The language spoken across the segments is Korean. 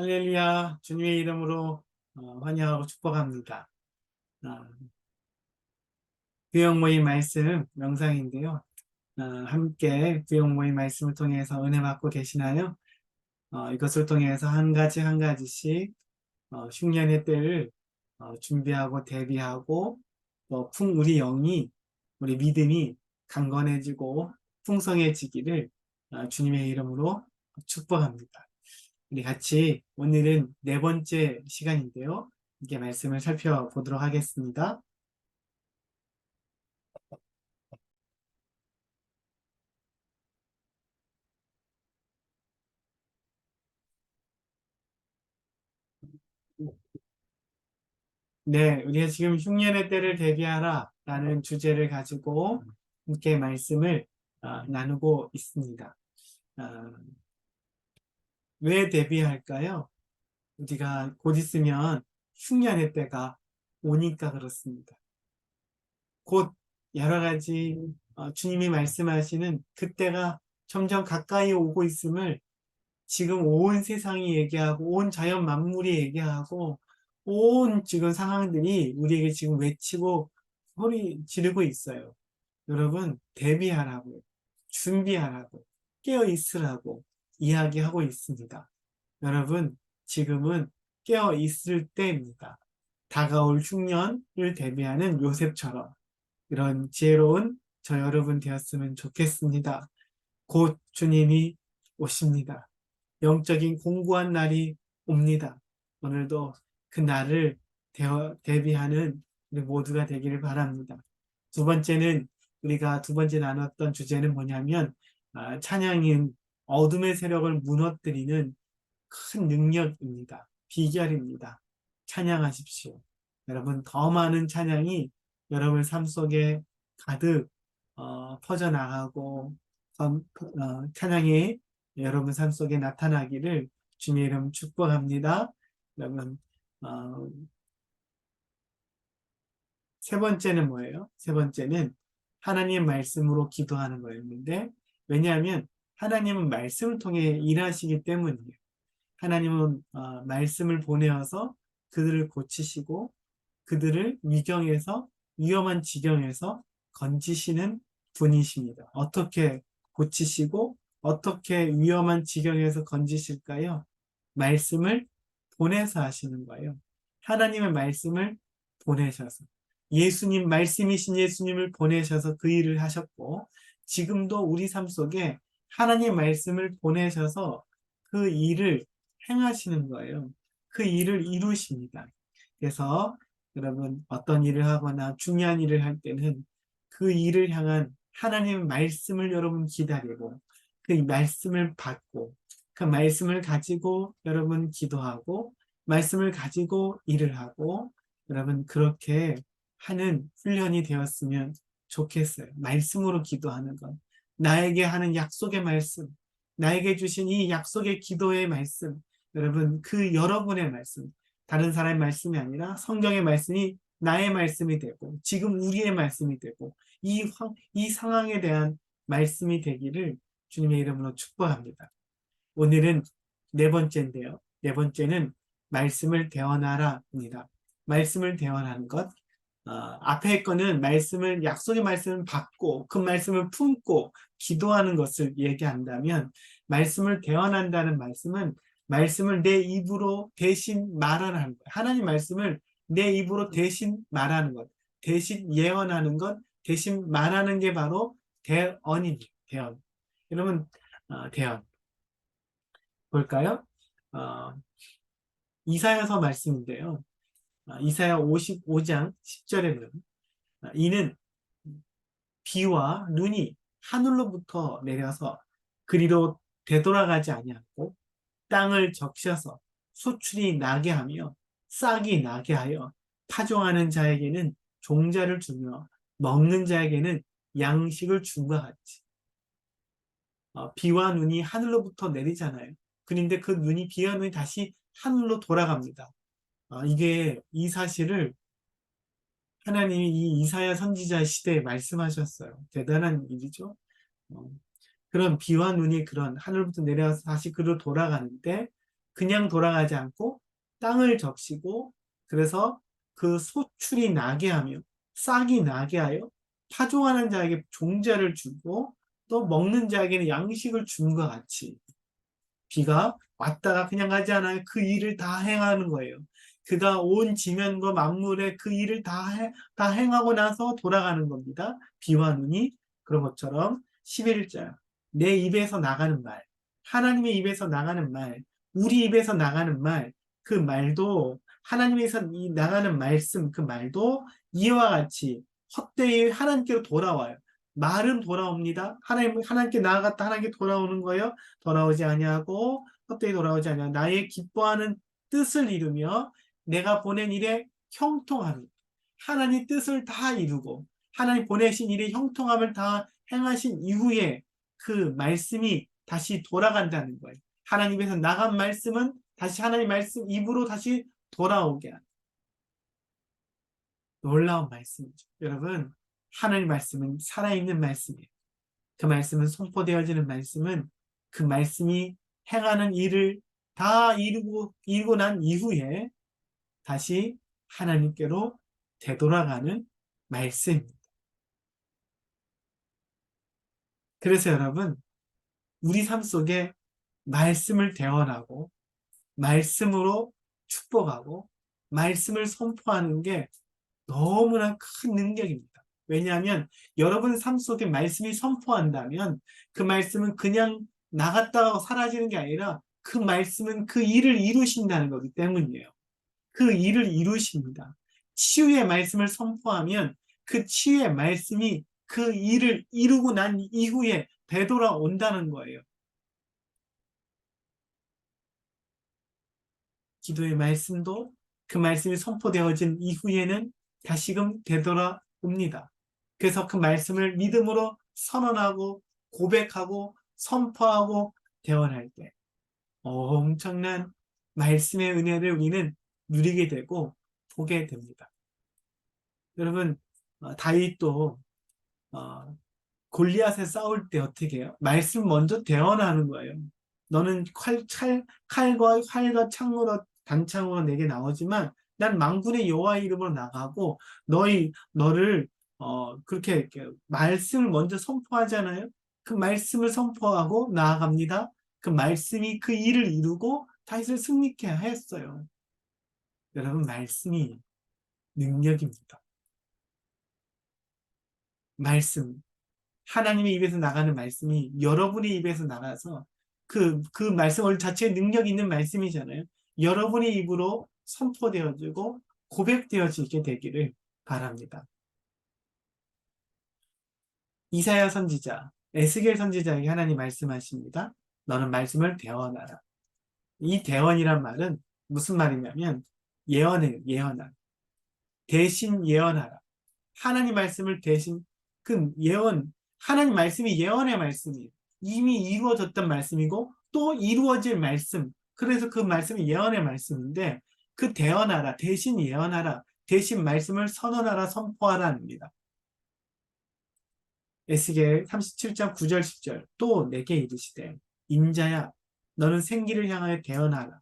할렐루야, 주님의 이름으로 환영하고 축복합니다. 어, 구역 모임 말씀 명상인데요. 함께 구역 모임 말씀을 통해서 은혜 받고 계시나요? 이것을 통해서 한 가지 한 가지씩 흉년의 때를 준비하고 대비하고 우리 영이 우리 믿음이 강건해지고 풍성해지기를 주님의 이름으로 축복합니다. 우리 같이 오늘은 네 번째 시간인데요. 이게 말씀을 살펴보도록 하겠습니다. 네, 우리가 지금 흉년의 때를 대비하라 라는 주제를 가지고 함께 말씀을 나누고 있습니다. 아, 왜 대비할까요? 우리가 곧 있으면 흉년의 때가 오니까 그렇습니다. 곧 여러 가지 주님이 말씀하시는 그때가 점점 가까이 오고 있음을 지금 온 세상이 얘기하고 온 자연 만물이 얘기하고 온 지금 상황들이 우리에게 지금 외치고 소리 지르고 있어요. 여러분 대비하라고 준비하라고 깨어 있으라고 이야기하고 있습니다. 여러분 지금은 깨어 있을 때입니다. 다가올 흉년을 대비하는 요셉처럼 이런 지혜로운 저 여러분 되었으면 좋겠습니다. 곧 주님이 오십니다. 영적인 공고한 날이 옵니다. 오늘도 그 날을 대비하는 우리 모두가 되기를 바랍니다. 두 번째는 우리가 두 번째 나눴던 주제는 뭐냐면 찬양인 어둠의 세력을 무너뜨리는 큰 능력입니다. 비결입니다. 찬양하십시오. 여러분 더 많은 찬양이 여러분 삶 속에 가득 퍼져나가고 찬양이 여러분 삶 속에 나타나기를 주님의 이름 축복합니다. 여러분 세 번째는 뭐예요? 세 번째는 하나님의 말씀으로 기도하는 거였는데 왜냐하면 하나님은 말씀을 통해 일하시기 때문이에요. 하나님은 말씀을 보내어서 그들을 고치시고 그들을 위험한 지경에서 건지시는 분이십니다. 어떻게 고치시고 어떻게 위험한 지경에서 건지실까요? 말씀을 보내서 하시는 거예요. 하나님의 말씀을 보내셔서 말씀이신 예수님을 보내셔서 그 일을 하셨고 지금도 우리 삶 속에 하나님의 말씀을 보내셔서 그 일을 행하시는 거예요. 그 일을 이루십니다. 그래서 여러분 어떤 일을 하거나 중요한 일을 할 때는 그 일을 향한 하나님의 말씀을 여러분 기다리고 그 말씀을 받고 그 말씀을 가지고 여러분 기도하고 말씀을 가지고 일을 하고 여러분 그렇게 하는 훈련이 되었으면 좋겠어요. 말씀으로 기도하는 것. 나에게 하는 약속의 말씀, 나에게 주신 이 약속의 기도의 말씀, 여러분 그 여러분의 말씀, 다른 사람의 말씀이 아니라 성경의 말씀이 나의 말씀이 되고 지금 우리의 말씀이 되고 이 상황에 대한 말씀이 되기를 주님의 이름으로 축복합니다. 오늘은 네 번째인데요. 네 번째는 말씀을 대언하라입니다. 말씀을 대언하는 것. 앞에 거는 약속의 말씀을 받고 그 말씀을 품고 기도하는 것을 얘기한다면 말씀을 대언한다는 말씀은 말씀을 내 입으로 대신 말하는 거예요. 하나님 말씀을 내 입으로 대신 말하는 것, 대신 예언하는 것, 대신 말하는 게 바로 대언입니다. 대언. 여러분, 대언. 볼까요? 어, 이사야서 말씀인데요. 이사야 55장 10절에는 이는 비와 눈이 하늘로부터 내려서 그리로 되돌아가지 아니하고 땅을 적셔서 소출이 나게 하며 싹이 나게 하여 파종하는 자에게는 종자를 주며 먹는 자에게는 양식을 준과 같이 비와 눈이 하늘로부터 내리잖아요. 그런데 그 비와 눈이 다시 하늘로 돌아갑니다. 이게 이 사실을 하나님이 이 이사야 선지자 시대에 말씀하셨어요. 대단한 일이죠. 그런 비와 눈이 그런 하늘부터 내려와서 다시 그로 돌아가는데 그냥 돌아가지 않고 땅을 적시고 그래서 그 소출이 나게 하며 싹이 나게 하여 파종하는 자에게 종자를 주고 또 먹는 자에게는 양식을 준 것 같이 비가 왔다가 그냥 가지 않아요. 그 일을 다 행하는 거예요. 그가 온 지면과 만물에 그 일을 다 행하고 나서 돌아가는 겁니다. 비와 눈이 그런 것처럼 11절 내 입에서 나가는 말 하나님의 입에서 나가는 말 우리 입에서 나가는 말 그 말도 하나님에서 나가는 말씀 그 말도 이와 같이 헛되이 하나님께로 돌아와요. 말은 돌아옵니다. 하나님께 나아갔다 하나님께 돌아오는 거예요. 돌아오지 아니하고 헛되이 돌아오지 아니하고 나의 기뻐하는 뜻을 이루며 내가 보낸 일에 형통함이 하나님 뜻을 다 이루고 하나님 보내신 일의 형통함을 다 행하신 이후에 그 말씀이 다시 돌아간다는 거예요. 하나님에서 나간 말씀은 다시 하나님 말씀 입으로 다시 돌아오게 하는 놀라운 말씀이죠. 여러분 하나님 말씀은 살아있는 말씀이에요. 그 말씀은 선포되어지는 말씀은 그 말씀이 행하는 일을 다 이루고 난 이후에 다시 하나님께로 되돌아가는 말씀입니다. 그래서 여러분, 우리 삶 속에 말씀을 대언하고, 말씀으로 축복하고, 말씀을 선포하는 게 너무나 큰 능력입니다. 왜냐하면 여러분 삶 속에 말씀이 선포한다면 그 말씀은 그냥 나갔다가 사라지는 게 아니라 그 말씀은 그 일을 이루신다는 거기 때문이에요. 그 일을 이루십니다. 치유의 말씀을 선포하면 그 치유의 말씀이 그 일을 이루고 난 이후에 되돌아온다는 거예요. 기도의 말씀도 그 말씀이 선포되어진 이후에는 다시금 되돌아옵니다. 그래서 그 말씀을 믿음으로 선언하고 고백하고 선포하고 대언할 때 엄청난 말씀의 은혜를 우리는 누리게 되고 보게 됩니다. 여러분 다윗도 어, 골리앗에 싸울 때 어떻게 해요? 말씀 먼저 대언하는 거예요. 너는 칼과 활과 창으로 단창으로 내게 나오지만 난 만군의 여호와 이름으로 나가고 너를 그렇게 이렇게 말씀을 먼저 선포하잖아요. 그 말씀을 선포하고 나아갑니다. 그 말씀이 그 일을 이루고 다윗을 승리케 했어요. 여러분 말씀이 능력입니다. 말씀 하나님의 입에서 나가는 말씀이 여러분의 입에서 나가서 그 말씀 자체에 능력 있는 말씀이잖아요. 여러분의 입으로 선포되어지고 고백되어지게 되기를 바랍니다. 이사야 선지자, 에스겔 선지자에게 하나님 말씀하십니다. 너는 말씀을 대언하라. 이 대언이란 말은 무슨 말이냐면 예언을 대신 예언하라. 하나님 말씀을 대신 그 예언 하나님 말씀이 예언의 말씀이에요. 이미 이루어졌던 말씀이고 또 이루어질 말씀. 그래서 그 말씀이 예언의 말씀인데 그 대언하라 대신 예언하라 대신 말씀을 선언하라 선포하라입니다. 에스겔 37장 9절 10절 또 내게 이르시되 인자야 너는 생기를 향하여 대언하라.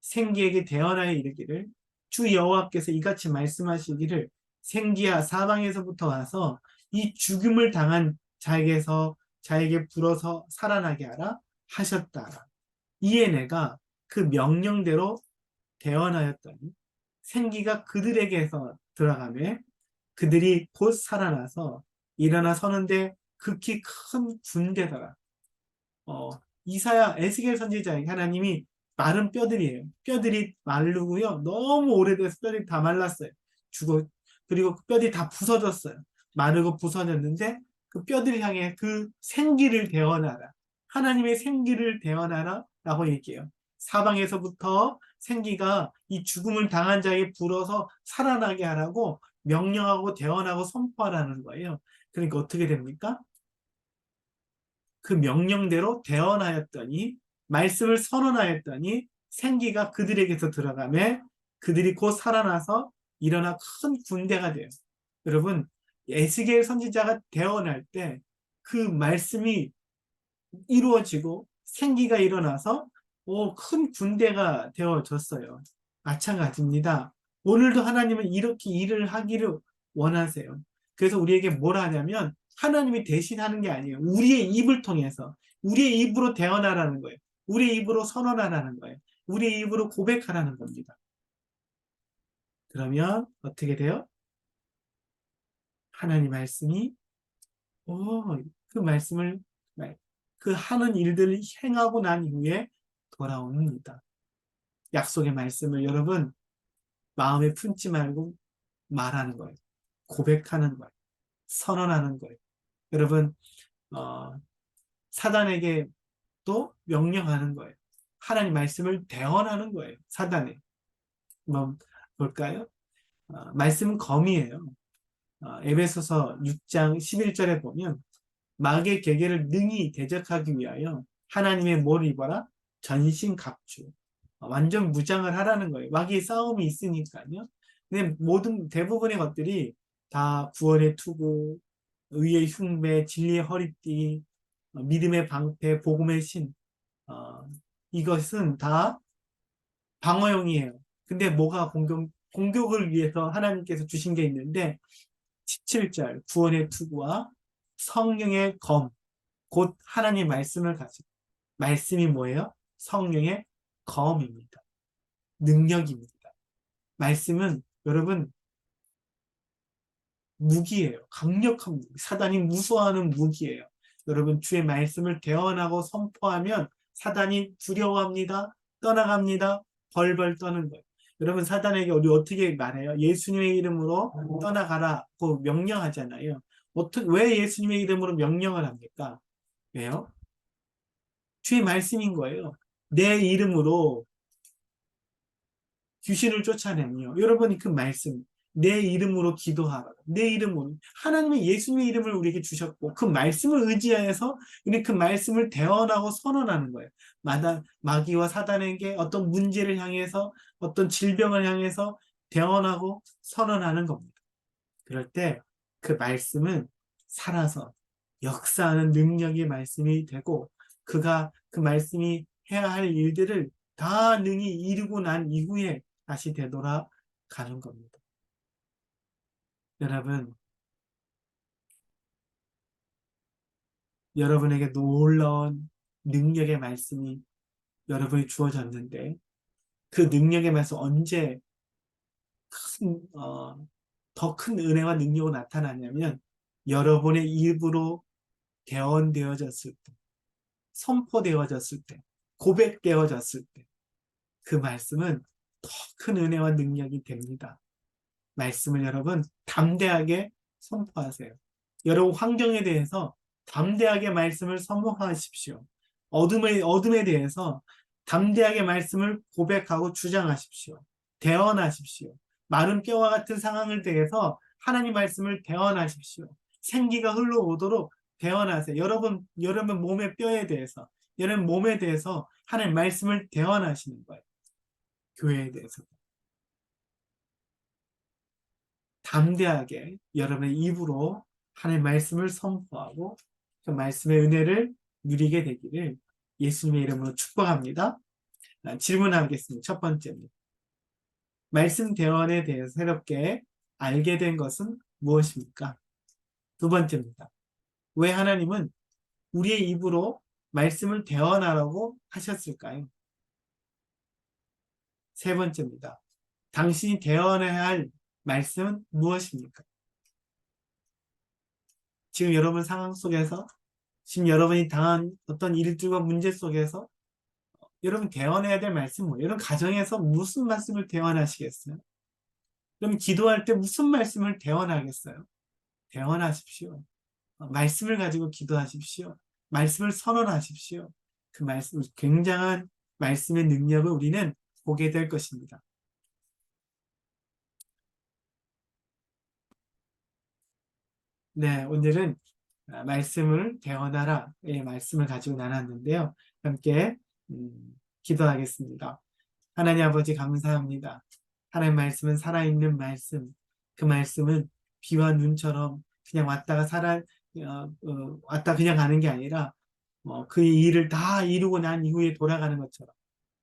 생기에게 대언하여 이르기를 주 여호와께서 이같이 말씀하시기를 생기야 사방에서부터 와서 이 죽음을 당한 자에게 불어서 살아나게 하라 하셨다. 이에 내가 그 명령대로 대언하였더니 생기가 그들에게서 들어가매 그들이 곧 살아나서 일어나 서는데 극히 큰 군대더라. 어, 이사야 에스겔 선지자에게 하나님이 마른 뼈들이에요. 뼈들이 마르고요. 너무 오래돼서 뼈들이 다 말랐어요. 죽어 그리고 그 뼈들이 다 부서졌어요. 마르고 부서졌는데 그 뼈들을 향해 그 생기를 대언하라. 하나님의 생기를 대언하라 라고 얘기해요. 사방에서부터 생기가 이 죽음을 당한 자에게 불어서 살아나게 하라고 명령하고 대언하고 선포하라는 거예요. 그러니까 어떻게 됩니까? 그 명령대로 대언하였더니 말씀을 선언하였더니 생기가 그들에게서 들어가매 그들이 곧 살아나서 일어나 큰 군대가 돼요. 여러분 에스겔 선지자가 대언할 때 그 말씀이 이루어지고 생기가 일어나서 큰 군대가 되어졌어요. 마찬가지입니다. 오늘도 하나님은 이렇게 일을 하기를 원하세요. 그래서 우리에게 뭘 하냐면 하나님이 대신하는 게 아니에요. 우리의 입을 통해서 우리의 입으로 대언하라는 거예요. 우리의 입으로 선언하라는 거예요. 우리의 입으로 고백하라는 겁니다. 그러면 어떻게 돼요? 하나님 말씀이 그 말씀을 그 하는 일들을 행하고 난 이후에 돌아옵니다. 약속의 말씀을 여러분 마음에 품지 말고 말하는 거예요. 고백하는 거예요. 선언하는 거예요. 여러분 어, 사단에게 또 명령하는 거예요. 하나님 말씀을 대언하는 거예요. 사단에. 한번 볼까요? 말씀은 검이에요. 에베소서 6장 11절에 보면 마귀의 계계를 능히 대적하기 위하여 하나님의 뭐를 입어라? 전신갑주. 완전 무장을 하라는 거예요. 마귀의 싸움이 있으니까요. 근데 대부분의 것들이 다 구원의 투구, 의의 흉배, 진리의 허리띠, 믿음의 방패, 복음의 신, 어, 이것은 다 방어용이에요. 근데 뭐가 공격을 위해서 하나님께서 주신 게 있는데 17절 구원의 투구와 성령의 검, 곧 하나님의 말씀을 가지고 말씀이 뭐예요? 성령의 검입니다. 능력입니다. 말씀은 여러분 무기예요. 강력한 무기. 사단이 무서워하는 무기예요. 여러분 주의 말씀을 대언하고 선포하면 사단이 두려워합니다. 떠나갑니다. 벌벌 떠는 거예요. 여러분 사단에게 우리 어떻게 말해요? 예수님의 이름으로 떠나가라고 명령하잖아요. 왜 예수님의 이름으로 명령을 합니까? 왜요? 주의 말씀인 거예요. 내 이름으로 귀신을 쫓아내며 여러분이 그 말씀 내 이름으로 기도하라. 내 이름으로 하나님의 예수님의 이름을 우리에게 주셨고 그 말씀을 의지하여서 우리 그 말씀을 대언하고 선언하는 거예요. 마귀와 사단에게 어떤 문제를 향해서 어떤 질병을 향해서 대언하고 선언하는 겁니다. 그럴 때 그 말씀은 살아서 역사하는 능력의 말씀이 되고 그가 그 말씀이 해야 할 일들을 다 능히 이루고 난 이후에 다시 되돌아가는 겁니다. 여러분, 여러분에게 놀라운 능력의 말씀이 여러분이 주어졌는데 그 능력의 말씀 언제 더 큰 은혜와 능력으로 나타나냐면 여러분의 입으로 대언되어졌을 때, 선포되어졌을 때, 고백되어졌을 때 그 말씀은 더 큰 은혜와 능력이 됩니다. 말씀을 여러분 담대하게 선포하세요. 여러분 환경에 대해서 담대하게 말씀을 선포하십시오. 어둠에 대해서 담대하게 말씀을 고백하고 주장하십시오. 대언하십시오. 마른 뼈와 같은 상황을 대해서 하나님 말씀을 대언하십시오. 생기가 흘러오도록 대언하세요. 여러분 몸의 뼈에 대해서, 여러분 몸에 대해서 하나님 말씀을 대언하시는 거예요. 교회에 대해서. 담대하게 여러분의 입으로 하나님의 말씀을 선포하고 그 말씀의 은혜를 누리게 되기를 예수님의 이름으로 축복합니다. 질문하겠습니다. 첫 번째입니다. 말씀 대언에 대해서 새롭게 알게 된 것은 무엇입니까? 두 번째입니다. 왜 하나님은 우리의 입으로 말씀을 대언하라고 하셨을까요? 세 번째입니다. 당신이 대언해야 할 말씀은 무엇입니까? 지금 여러분 상황 속에서 지금 여러분이 당한 어떤 일들과 문제 속에서 여러분 대언해야 될 말씀 뭐예요? 여러분 가정에서 무슨 말씀을 대언하시겠어요? 그럼 기도할 때 무슨 말씀을 대언하겠어요? 대언하십시오. 말씀을 가지고 기도하십시오. 말씀을 선언하십시오. 그 말씀, 굉장한 말씀의 능력을 우리는 보게 될 것입니다. 네, 오늘은 말씀을 대언하라의 말씀을 가지고 나눴는데요. 함께 기도하겠습니다. 하나님 아버지 감사합니다. 하나님 말씀은 살아있는 말씀. 그 말씀은 비와 눈처럼 그냥 왔다 그냥 가는 게 아니라 그 일을 다 이루고 난 이후에 돌아가는 것처럼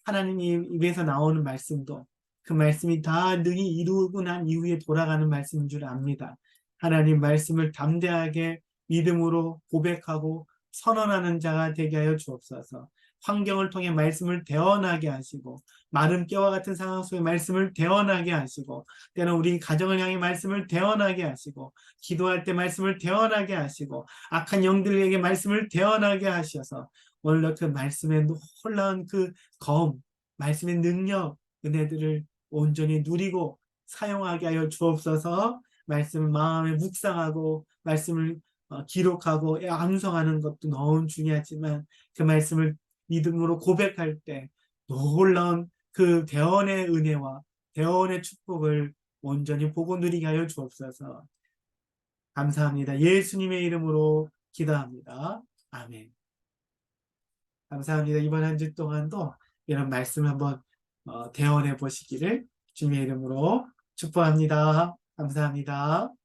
하나님 입에서 나오는 말씀도 그 말씀이 다 능히 이루고 난 이후에 돌아가는 말씀인 줄 압니다. 하나님 말씀을 담대하게 믿음으로 고백하고 선언하는 자가 되게 하여 주옵소서. 환경을 통해 말씀을 대언하게 하시고 마른 뼈와 같은 상황 속에 말씀을 대언하게 하시고 때는 우리 가정을 향해 말씀을 대언하게 하시고 기도할 때 말씀을 대언하게 하시고 악한 영들에게 말씀을 대언하게 하셔서 오늘도 그 말씀의 놀라운 그 말씀의 능력, 은혜들을 온전히 누리고 사용하게 하여 주옵소서. 말씀을 마음에 묵상하고 말씀을 기록하고 암송하는 것도 너무 중요하지만 그 말씀을 믿음으로 고백할 때 놀라운 그 대언의 은혜와 대언의 축복을 온전히 보고 누리게 하여 주옵소서. 감사합니다. 예수님의 이름으로 기도합니다. 아멘. 감사합니다. 이번 한 주 동안도 이런 말씀 한번 대언해 보시기를 주님의 이름으로 축복합니다. 감사합니다.